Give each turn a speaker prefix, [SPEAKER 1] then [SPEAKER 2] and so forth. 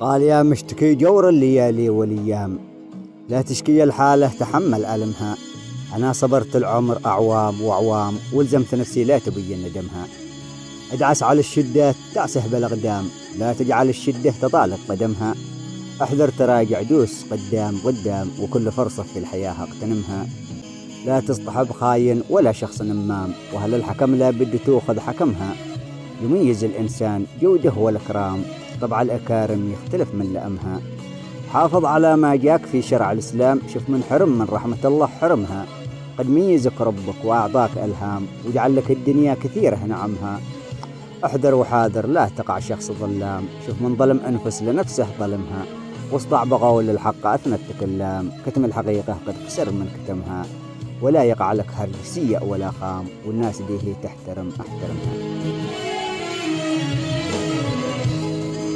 [SPEAKER 1] قال يا مشتكي جور الليالي والأيام، لا تشكي الحالة تحمل ألمها. أنا صبرت العمر أعوام وأعوام، والزمت نفسي لا تبين ندمها. ادعس على الشدة تعسه بالأقدام، لا تجعل الشدة تطالق قدمها. احذر تراجع، دوس قدام قدام، وكل فرصة في الحياة اغتنمها. لا تصطحب خاين ولا شخص نمام، وهل الحكم لا بد تأخذ حكمها. يميز الإنسان جوده والإكرام، طبع الأكارم يختلف من لأمها. حافظ على ما جاك في شرع الإسلام، شوف من حرم من رحمة الله حرمها. قد ميزك ربك وأعطاك ألهام، وجعل لك الدنيا كثيرة نعمها. احذر وحاذر لا تقع شخص ظلام، شوف من ظلم أنفس لنفسه ظلمها. واصدع بقول الحق أثنى التكلام، كتم الحقيقة قد كسر من كتمها. ولا يقع لك هرج سيء ولا خام، والناس ديه تحترم أحترمها.